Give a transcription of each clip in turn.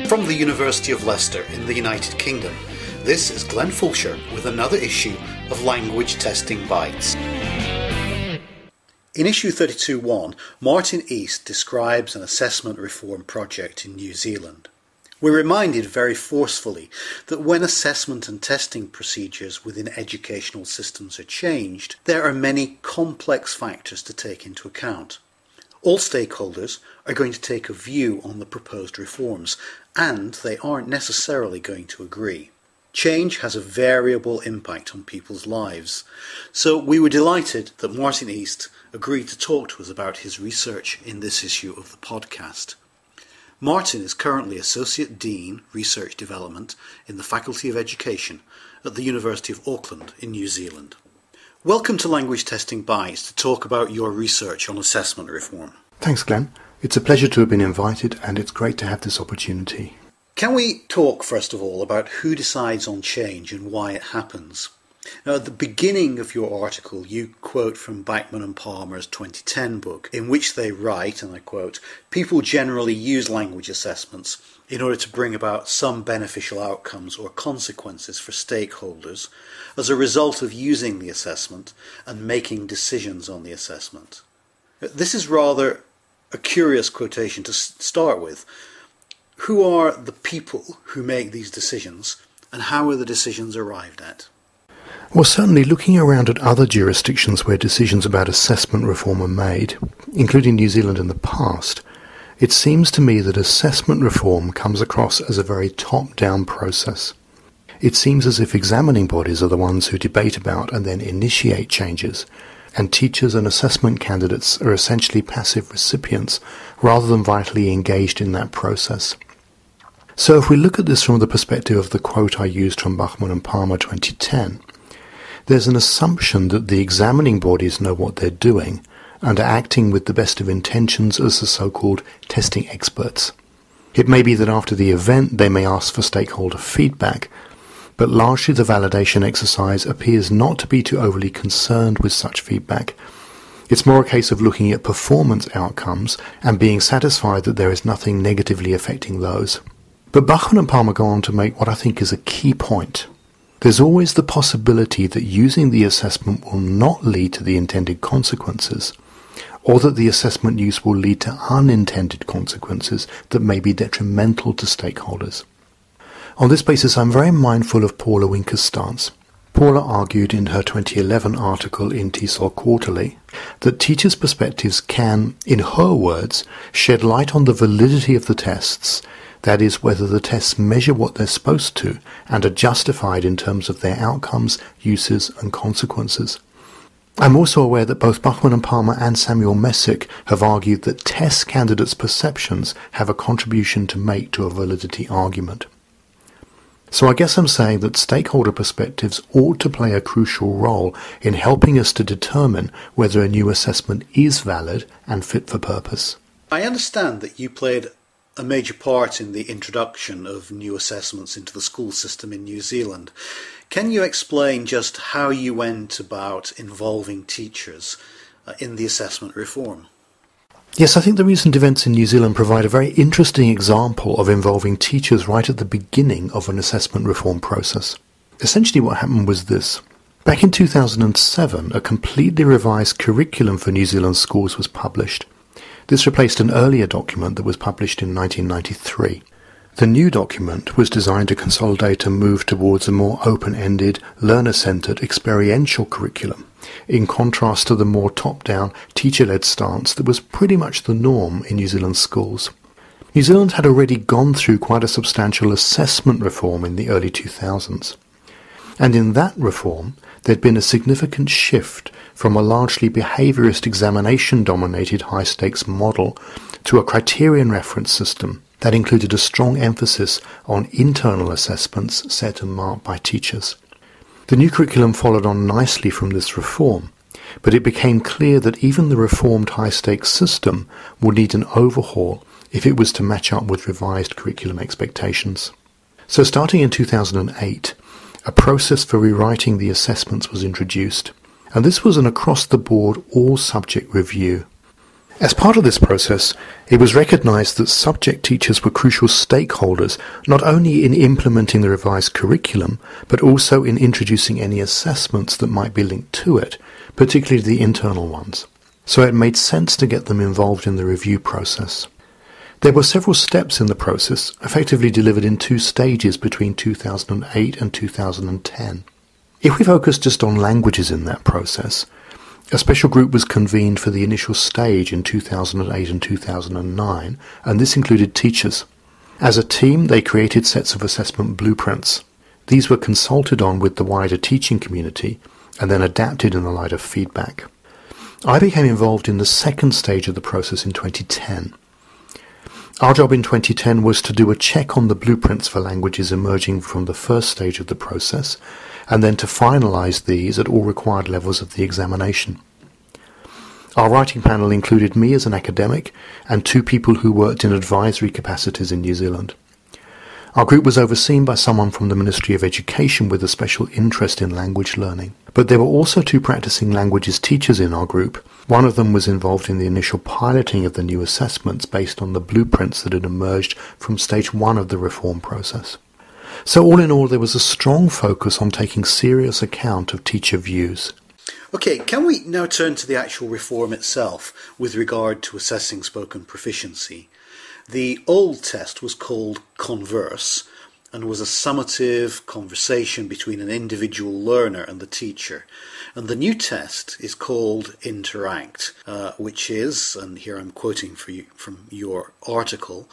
From the University of Leicester in the United Kingdom, this is Glenn Fulshire with another issue of Language Testing Bytes. In issue 32.1, Martin East describes an assessment reform project in New Zealand. We're reminded very forcefully that when assessment and testing procedures within educational systems are changed, there are many complex factors to take into account. All stakeholders are going to take a view on the proposed reforms, and they aren't necessarily going to agree. Change has a variable impact on people's lives, so we were delighted that Martin East agreed to talk to us about his research in this issue of the podcast. Martin is currently Associate Dean, Research Development in the Faculty of Education at the University of Auckland in New Zealand. Welcome to Language Testing Bytes to talk about your research on assessment reform. Thanks, Glenn. It's a pleasure to have been invited, and it's great to have this opportunity. Can we talk, first of all, about who decides on change and why it happens? Now, at the beginning of your article, you quote from Bachman and Palmer's 2010 book, in which they write, and I quote, "People generally use language assessments in order to bring about some beneficial outcomes or consequences for stakeholders as a result of using the assessment and making decisions on the assessment." This is rather a curious quotation to start with. Who are the people who make these decisions, and how are the decisions arrived at? Well, certainly looking around at other jurisdictions where decisions about assessment reform are made, including New Zealand in the past, it seems to me that assessment reform comes across as a very top-down process. It seems as if examining bodies are the ones who debate about and then initiate changes, and teachers and assessment candidates are essentially passive recipients rather than vitally engaged in that process. So if we look at this from the perspective of the quote I used from Bachman and Palmer 2010, there's an assumption that the examining bodies know what they're doing and are acting with the best of intentions as the so-called testing experts. It may be that after the event they may ask for stakeholder feedback, but largely the validation exercise appears not to be too overly concerned with such feedback. It's more a case of looking at performance outcomes and being satisfied that there is nothing negatively affecting those. But Bachman and Palmer go on to make what I think is a key point. There's always the possibility that using the assessment will not lead to the intended consequences, or that the assessment use will lead to unintended consequences that may be detrimental to stakeholders. On this basis, I'm very mindful of Paula Winker's stance. Paula argued in her 2011 article in TESOL Quarterly that teachers' perspectives can, in her words, shed light on the validity of the tests, that is, whether the tests measure what they're supposed to and are justified in terms of their outcomes, uses and consequences. I'm also aware that both Bachman and Palmer and Samuel Messick have argued that test candidates' perceptions have a contribution to make to a validity argument. So I guess I'm saying that stakeholder perspectives ought to play a crucial role in helping us to determine whether a new assessment is valid and fit for purpose. I understand that you played a major part in the introduction of new assessments into the school system in New Zealand. Can you explain just how you went about involving teachers in the assessment reform? Yes, I think the recent events in New Zealand provide a very interesting example of involving teachers right at the beginning of an assessment reform process. Essentially what happened was this. Back in 2007, a completely revised curriculum for New Zealand schools was published. This replaced an earlier document that was published in 1993. The new document was designed to consolidate and move towards a more open-ended, learner-centred, experiential curriculum, in contrast to the more top-down, teacher-led stance that was pretty much the norm in New Zealand schools. New Zealand had already gone through quite a substantial assessment reform in the early 2000s. And in that reform, there'd been a significant shift from a largely behaviourist examination-dominated high-stakes model to a criterion reference system that included a strong emphasis on internal assessments set and marked by teachers. The new curriculum followed on nicely from this reform, but it became clear that even the reformed high-stakes system would need an overhaul if it was to match up with revised curriculum expectations. So starting in 2008, a process for rewriting the assessments was introduced, and this was an across-the-board all-subject review. As part of this process, it was recognised that subject teachers were crucial stakeholders not only in implementing the revised curriculum, but also in introducing any assessments that might be linked to it, particularly the internal ones. So it made sense to get them involved in the review process. There were several steps in the process, effectively delivered in 2 stages between 2008 and 2010. If we focus just on languages in that process, a special group was convened for the initial stage in 2008 and 2009, and this included teachers. As a team, they created sets of assessment blueprints. These were consulted on with the wider teaching community and then adapted in the light of feedback. I became involved in the second stage of the process in 2010. Our job in 2010 was to do a check on the blueprints for languages emerging from the first stage of the process, and then to finalise these at all required levels of the examination. Our writing panel included me as an academic and 2 people who worked in advisory capacities in New Zealand. Our group was overseen by someone from the Ministry of Education with a special interest in language learning. But there were also 2 practising languages teachers in our group. One of them was involved in the initial piloting of the new assessments based on the blueprints that had emerged from stage 1 of the reform process. So all in all, there was a strong focus on taking serious account of teacher views. Okay, can we now turn to the actual reform itself with regard to assessing spoken proficiency? The old test was called Converse and was a summative conversation between an individual learner and the teacher. And the new test is called Interact, which is, and here I'm quoting for you from your article,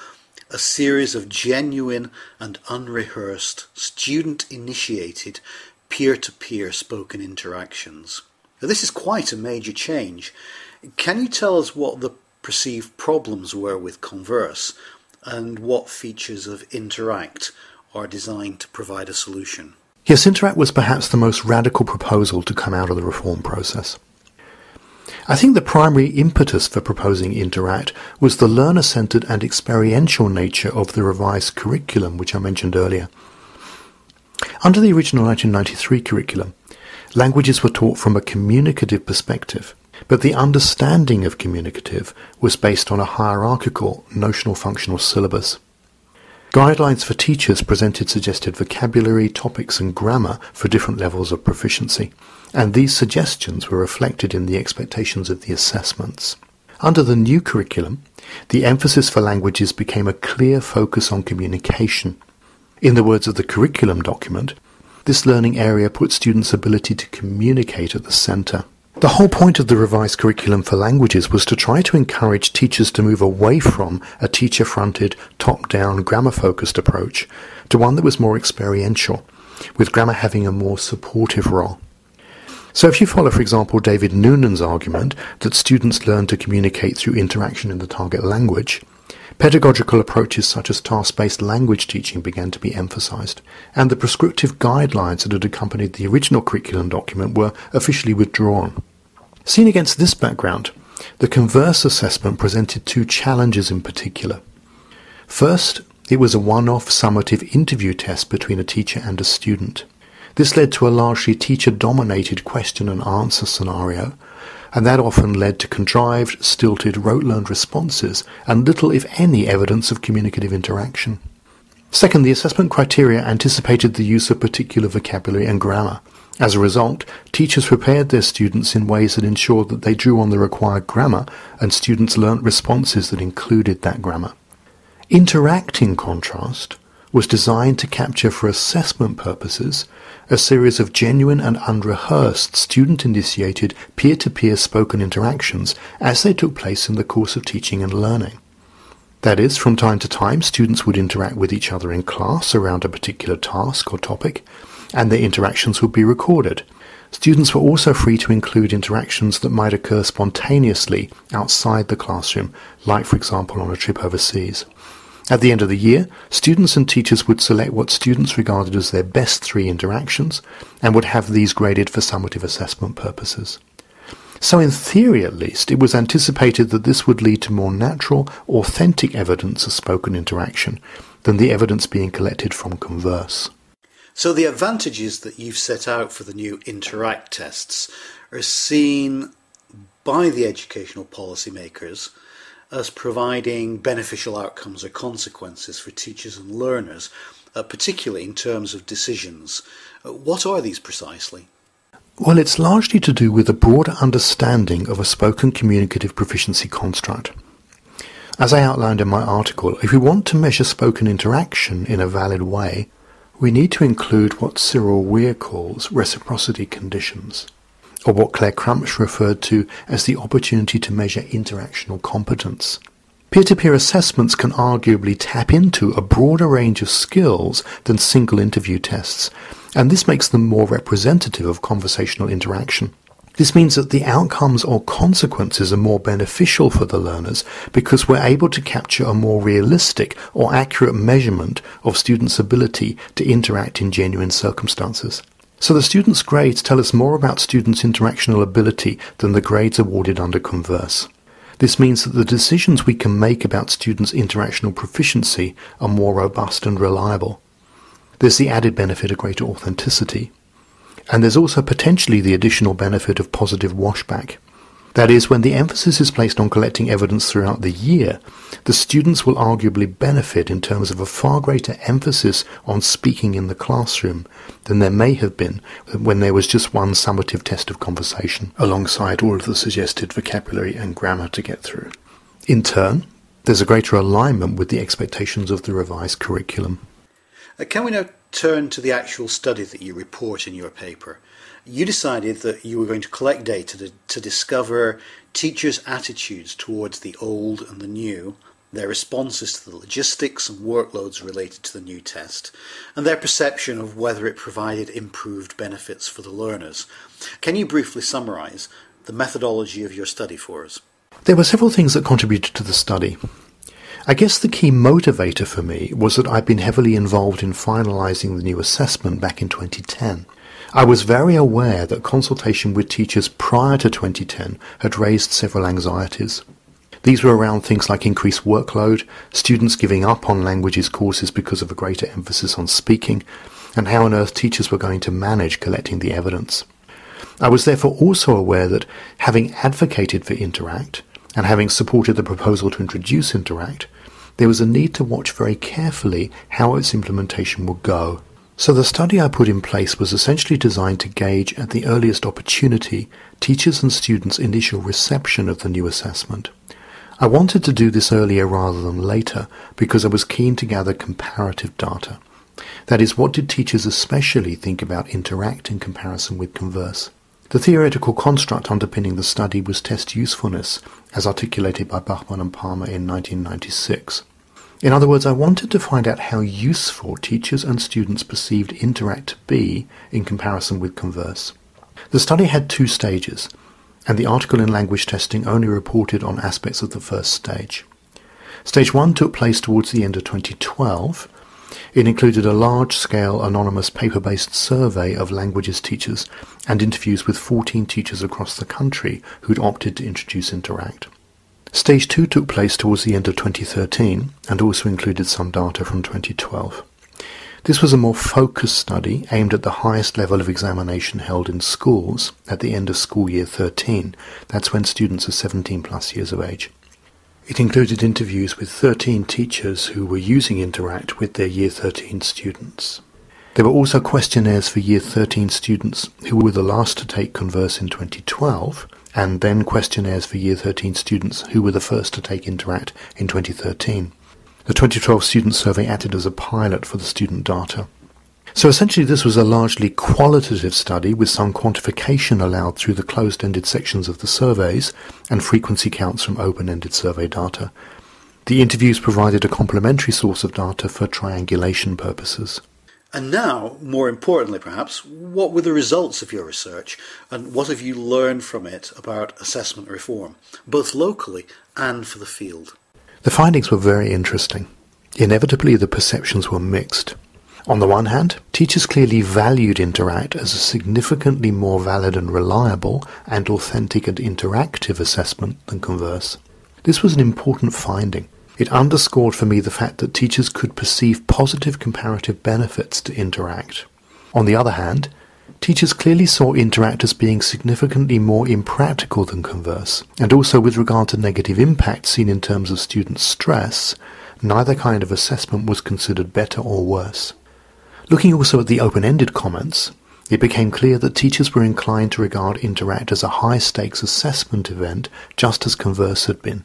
a series of genuine and unrehearsed, student-initiated, peer-to-peer spoken interactions. Now, this is quite a major change. Can you tell us what the perceived problems were with Converse and what features of Interact are designed to provide a solution? Yes, Interact was perhaps the most radical proposal to come out of the reform process. I think the primary impetus for proposing Interact was the learner-centred and experiential nature of the revised curriculum, which I mentioned earlier. Under the original 1993 curriculum, languages were taught from a communicative perspective, but the understanding of communicative was based on a hierarchical notional functional syllabus. Guidelines for teachers presented suggested vocabulary, topics and grammar for different levels of proficiency, and these suggestions were reflected in the expectations of the assessments. Under the new curriculum, the emphasis for languages became a clear focus on communication. In the words of the curriculum document, this learning area put students' ability to communicate at the centre. The whole point of the revised curriculum for languages was to try to encourage teachers to move away from a teacher-fronted, top-down, grammar-focused approach to one that was more experiential, with grammar having a more supportive role. So if you follow, for example, David Noonan's argument that students learn to communicate through interaction in the target language, pedagogical approaches such as task-based language teaching began to be emphasised, and the prescriptive guidelines that had accompanied the original curriculum document were officially withdrawn. Seen against this background, the Converse assessment presented 2 challenges in particular. First, it was a one-off summative interview test between a teacher and a student. This led to a largely teacher-dominated question and answer scenario, and that often led to contrived, stilted, rote-learned responses and little, if any, evidence of communicative interaction. Second, the assessment criteria anticipated the use of particular vocabulary and grammar. As a result, teachers prepared their students in ways that ensured that they drew on the required grammar and students learnt responses that included that grammar. Interact, in contrast, was designed to capture for assessment purposes a series of genuine and unrehearsed student-initiated peer-to-peer spoken interactions as they took place in the course of teaching and learning. That is, from time to time, students would interact with each other in class around a particular task or topic, and their interactions would be recorded. Students were also free to include interactions that might occur spontaneously outside the classroom, like, for example, on a trip overseas. At the end of the year, students and teachers would select what students regarded as their best 3 interactions and would have these graded for summative assessment purposes. So in theory at least, it was anticipated that this would lead to more natural, authentic evidence of spoken interaction than the evidence being collected from Converse. So the advantages that you've set out for the new Interact tests are seen by the educational policymakers as providing beneficial outcomes or consequences for teachers and learners, particularly in terms of decisions. What are these precisely? Well, it's largely to do with a broader understanding of a spoken communicative proficiency construct. As I outlined in my article, if we want to measure spoken interaction in a valid way, we need to include what Cyril Weir calls reciprocity conditions, or what Claire Crumpsh referred to as the opportunity to measure interactional competence. Peer-to-peer assessments can arguably tap into a broader range of skills than single interview tests, and this makes them more representative of conversational interaction. This means that the outcomes or consequences are more beneficial for the learners because we're able to capture a more realistic or accurate measurement of students' ability to interact in genuine circumstances. So the students' grades tell us more about students' interactional ability than the grades awarded under Converse. This means that the decisions we can make about students' interactional proficiency are more robust and reliable. There's the added benefit of greater authenticity. And there's also potentially the additional benefit of positive washback. That is, when the emphasis is placed on collecting evidence throughout the year, the students will arguably benefit in terms of a far greater emphasis on speaking in the classroom than there may have been when there was just one summative test of conversation, alongside all of the suggested vocabulary and grammar to get through. In turn, there's a greater alignment with the expectations of the revised curriculum. Can we now turn to the actual study that you report in your paper? You decided that you were going to collect data to discover teachers' attitudes towards the old and the new, their responses to the logistics and workloads related to the new test, and their perception of whether it provided improved benefits for the learners. Can you briefly summarise the methodology of your study for us? There were several things that contributed to the study. I guess the key motivator for me was that I'd been heavily involved in finalising the new assessment back in 2010. I was very aware that consultation with teachers prior to 2010 had raised several anxieties. These were around things like increased workload, students giving up on languages courses because of a greater emphasis on speaking, and how on earth teachers were going to manage collecting the evidence. I was therefore also aware that, having advocated for Interact, and having supported the proposal to introduce Interact, there was a need to watch very carefully how its implementation would go. So the study I put in place was essentially designed to gauge at the earliest opportunity teachers' and students' initial reception of the new assessment. I wanted to do this earlier rather than later because I was keen to gather comparative data. That is, what did teachers especially think about Interact in comparison with Converse? The theoretical construct underpinning the study was test usefulness, as articulated by Bachmann and Palmer in 1996. In other words, I wanted to find out how useful teachers and students perceived Interact to be in comparison with Converse. The study had 2 stages, and the article in language testing only reported on aspects of the first stage. Stage 1 took place towards the end of 2012. It included a large-scale anonymous paper-based survey of languages teachers and interviews with 14 teachers across the country who'd opted to introduce Interact. Stage 2 took place towards the end of 2013 and also included some data from 2012. This was a more focused study aimed at the highest level of examination held in schools at the end of school year 13. That's when students are 17 plus years of age. It included interviews with 13 teachers who were using Interact with their Year 13 students. There were also questionnaires for Year 13 students who were the last to take Converse in 2012, and then questionnaires for Year 13 students who were the first to take Interact in 2013. The 2012 student survey acted as a pilot for the student data. So essentially this was a largely qualitative study with some quantification allowed through the closed-ended sections of the surveys and frequency counts from open-ended survey data. The interviews provided a complementary source of data for triangulation purposes. And now, more importantly perhaps, what were the results of your research and what have you learned from it about assessment reform, both locally and for the field? The findings were very interesting. Inevitably the perceptions were mixed. On the one hand, teachers clearly valued Interact as a significantly more valid and reliable and authentic and interactive assessment than Converse. This was an important finding. It underscored for me the fact that teachers could perceive positive comparative benefits to Interact. On the other hand, teachers clearly saw Interact as being significantly more impractical than Converse, and also with regard to negative impact seen in terms of student stress, neither kind of assessment was considered better or worse. Looking also at the open-ended comments, it became clear that teachers were inclined to regard Interact as a high-stakes assessment event, just as Converse had been.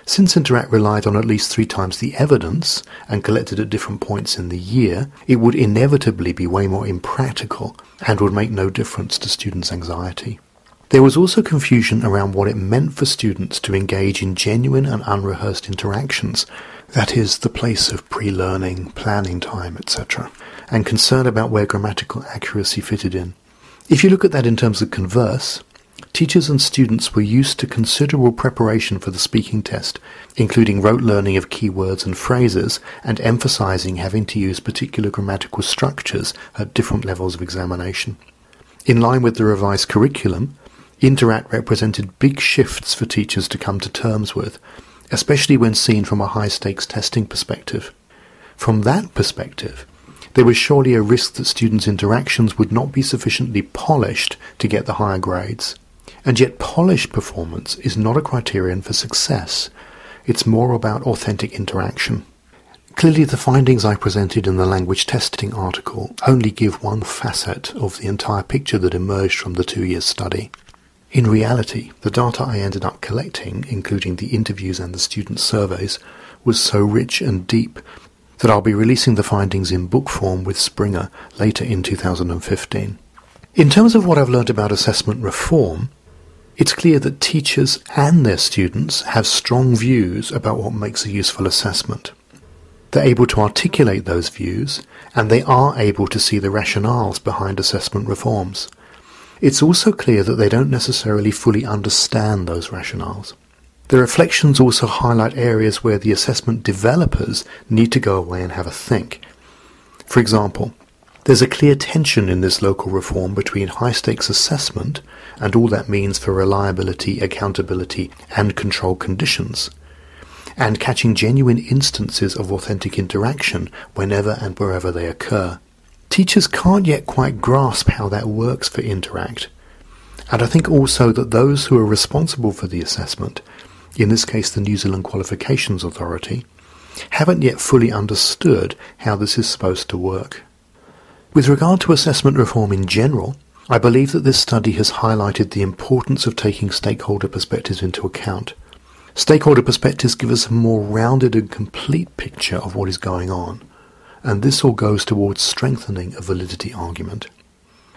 Since Interact relied on at least 3 times the evidence and collected at different points in the year, it would inevitably be way more impractical and would make no difference to students' anxiety. There was also confusion around what it meant for students to engage in genuine and unrehearsed interactions, that is, the place of pre-learning, planning time, etc., and concern about where grammatical accuracy fitted in. If you look at that in terms of Converse, teachers and students were used to considerable preparation for the speaking test, including rote learning of keywords and phrases, and emphasizing having to use particular grammatical structures at different levels of examination. In line with the revised curriculum, Interact represented big shifts for teachers to come to terms with, especially when seen from a high-stakes testing perspective. From that perspective, there was surely a risk that students' interactions would not be sufficiently polished to get the higher grades. And yet polished performance is not a criterion for success. It's more about authentic interaction. Clearly the findings I presented in the language testing article only give one facet of the entire picture that emerged from the 2-year study. In reality, the data I ended up collecting, including the interviews and the student surveys, was so rich and deep that I'll be releasing the findings in book form with Springer later in 2015. In terms of what I've learned about assessment reform, it's clear that teachers and their students have strong views about what makes a useful assessment. They're able to articulate those views, and they are able to see the rationales behind assessment reforms. It's also clear that they don't necessarily fully understand those rationales. The reflections also highlight areas where the assessment developers need to go away and have a think. For example, there's a clear tension in this local reform between high-stakes assessment and all that means for reliability, accountability, and control conditions, and catching genuine instances of authentic interaction whenever and wherever they occur. Teachers can't yet quite grasp how that works for Interact, and I think also that those who are responsible for the assessment, in this case the New Zealand Qualifications Authority, haven't yet fully understood how this is supposed to work. With regard to assessment reform in general, I believe that this study has highlighted the importance of taking stakeholder perspectives into account. Stakeholder perspectives give us a more rounded and complete picture of what is going on, and this all goes towards strengthening a validity argument.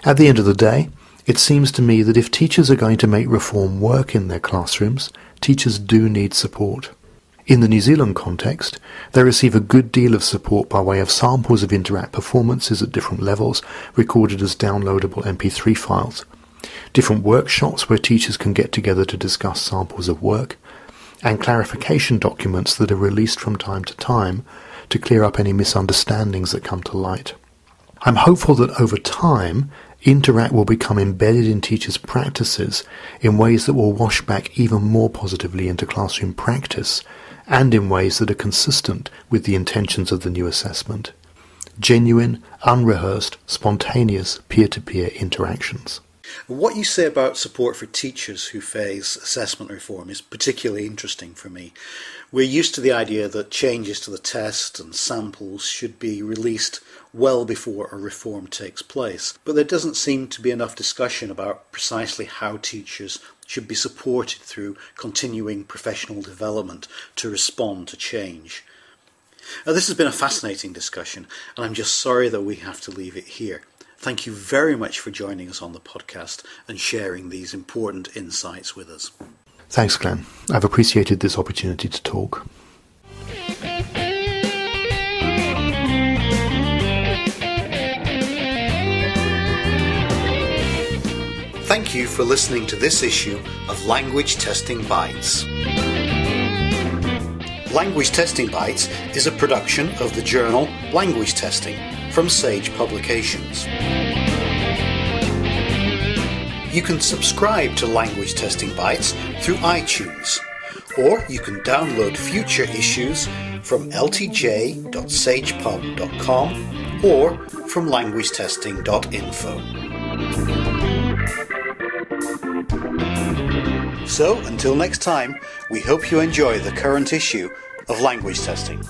At the end of the day, it seems to me that if teachers are going to make reform work in their classrooms, teachers do need support. In the New Zealand context, they receive a good deal of support by way of samples of Interact performances at different levels, recorded as downloadable MP3 files, different workshops where teachers can get together to discuss samples of work, and clarification documents that are released from time to time to clear up any misunderstandings that come to light. I'm hopeful that over time, Interact will become embedded in teachers' practices in ways that will wash back even more positively into classroom practice, and in ways that are consistent with the intentions of the new assessment. Genuine, unrehearsed, spontaneous peer-to-peer interactions. What you say about support for teachers who face assessment reform is particularly interesting for me. We're used to the idea that changes to the test and samples should be released well before a reform takes place, but there doesn't seem to be enough discussion about precisely how teachers should be supported through continuing professional development to respond to change. Now, this has been a fascinating discussion, and I'm just sorry that we have to leave it here. Thank you very much for joining us on the podcast and sharing these important insights with us. Thanks, Glenn. I've appreciated this opportunity to talk. Thank you for listening to this issue of Language Testing Bytes. Language Testing Bytes is a production of the journal Language Testing from Sage Publications. You can subscribe to Language Testing Bytes through iTunes, or you can download future issues from ltj.sagepub.com or from languagetesting.info. So, until next time, we hope you enjoy the current issue of Language Testing.